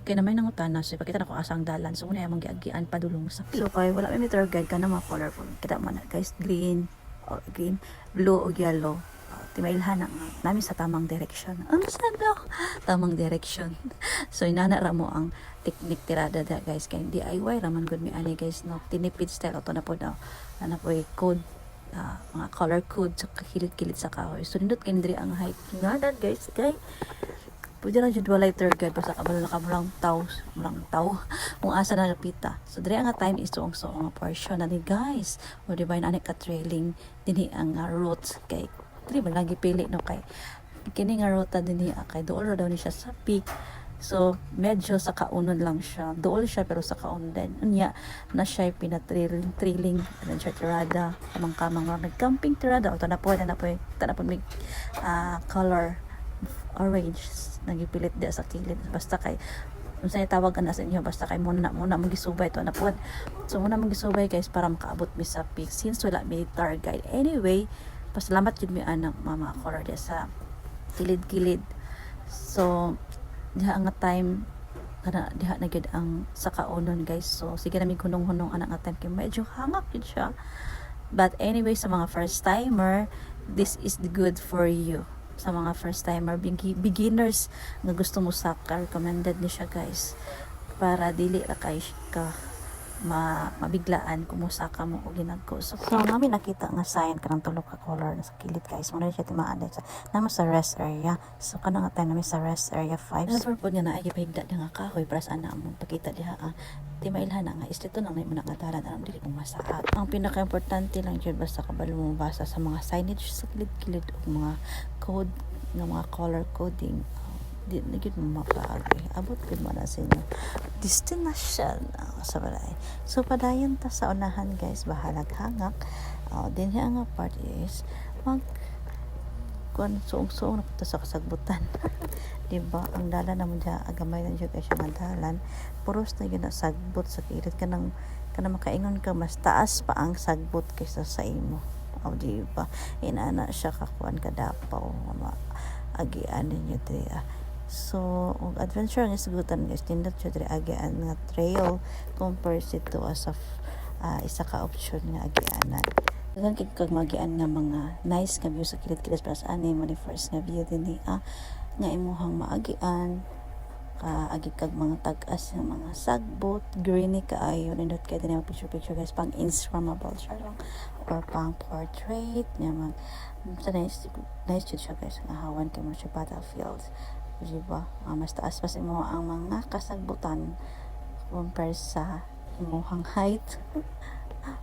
kay na may nangutana so ipakita na ko asang dalan so muna yung giagian padulong sa so kay wala may tour guide ka na mga colorful kita man guys green or green blue o yellow timailhan na namin sa tamang direction ang sada tamang direction so inana ra mo ang technique tirada da guys kay DIY raman good mi ani guys no tinipid style auto na po daw ana po code mga color code sa kilid-kilid sa kahoy so nindot kay diri ang height ngadan guys kay pwede lang dyan walay tour guide basta kabalo na kamulang tao kung asa na napita so diri nga time is suong nga portion na ni guys o diba yung anik ka trailing dinhi ang route kay diri ba lagi pili no kay kini nga ruta dinhi kay dool daw ni siya sa peak so medyo sa kaunon lang siya dool siya pero sa kaunon din unya na siya pinatrailing and siya tirada kamang nag-camping tirada o tanapoy may color orange nagipilit dia sa kilid basta kay unsay tawag na sa inyo basta kay muna magisubay to na pod so muna magisubay guys para makaabot mi sa peak since wala mi tour guide anyway pasalamat jud mi anang mama color dia sa kilid-kilid so diha nga time kana diha na gid ang sa kaunon guys so sige na mi hunong anak nga time kay medyo hangak gid siya but anyway sa mga first timer this is the good for you sa mga first timer beginners nga gusto mo saka recommended ni siya guys para dili ra kay ka mabiglaan kung musaka mo o ginagko so kami nakita nga sign kanang tulo ka color sa kilid guys mo na siya timaan sa naman sa rest area so kana nga time namin sa rest area 5 so pud nga naay gipahigda nga kahoy para sa ana mo pakita diha timailhan na nga istrito nang may muna nga dalan aram dili mo masaad ang pinaka-importante lang jud basta kabalo mo basa sa mga signage sa kilid-kilid o mga code ng mga color coding di na gid mo mapaagi abot gid mo na sa inyo destination sa balay so padayon ta sa unahan guys bahalag hangak din nga part is mag kun suong na punta sa kasagbutan diba ang dalan naman dyan agamay na dyan siya nga dalan puros na yun na sagbot sa kilid kanang makaingon ka mas taas pa ang sagbot kaysa sa imo diba inana siya kakuan kadapaw agian ninyo diya so og adventure nga sagutan guys tindot siya diri agian nga trail compared to as of isa ka option nga agianan dagan kag magian nga mga nice nga view sa kilid-kilid para sa ani mo ni first nga view dinhi nga imuhang maagian agi kag mga tag-as nga mga sagbot greeny kaayo nindot kay dinhi picture guys pang instagrammable siya lang or pang portrait nga mag nice jud siya guys nga hawan kay mo siya battlefield diba mas taas pa sa imo ang mga kasagbutan compare sa imuhang height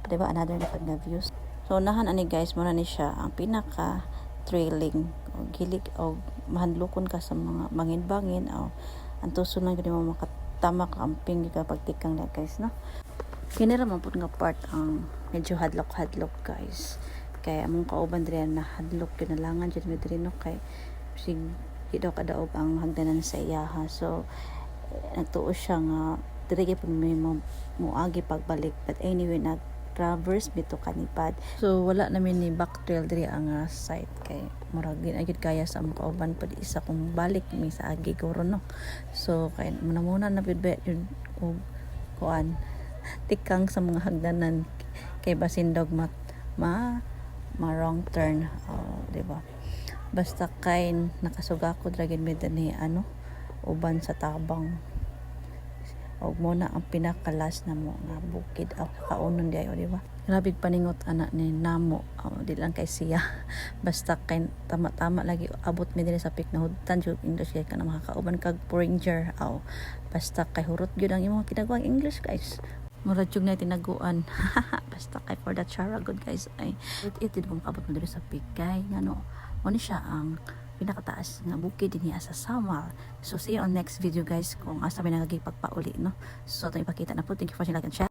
diba another different nga views so unahan ani guys muna ni siya ang pinaka trailing o gilig o mahanlukon ka sa mga bangin-bangin o antuso lang gani mo makatama camping ka pagtikang na guys no kini ra man pud nga part ang medyo hadlok guys kay among kauban diri na hadlok kinalangan jud mi diri no kay sig daw kadaog ang hagdanan sa iyaha so nagtuo siya nga diri gyud may moagi pagbalik but anyway traverse bito kanipad so wala namin ni back trail diri ang site kay murag ginagid kaya sa among kauban pud isa kung balik mi sa agi guro no so kay muna na pud yun og kuan tikang sa mga hagdanan kay basin dog ma wrong turn diba basta kay nakasugakod ra gid mi dinhi uban sa tabang og mo na ang pinakalas na mo nga bukid kaunon di ayo di ba grabe paningot ana ni namo di lang kay siya basta kay tama lagi abot mi dinhi sa peak na hudtan jud English kay kana makakauban kag ranger basta kay hurot gyud ang imong tinagwang English guys murag jud na tinaguan basta kay for that chara good guys ay it kung abot mo dinhi sa peak kay ngano mo ni siya ang pinakataas nga bukid dinhi sa Samal. So see you on next video guys kung asa may nagagipagpauli no. So ito ipakita na po. Thank you for watching, like and share.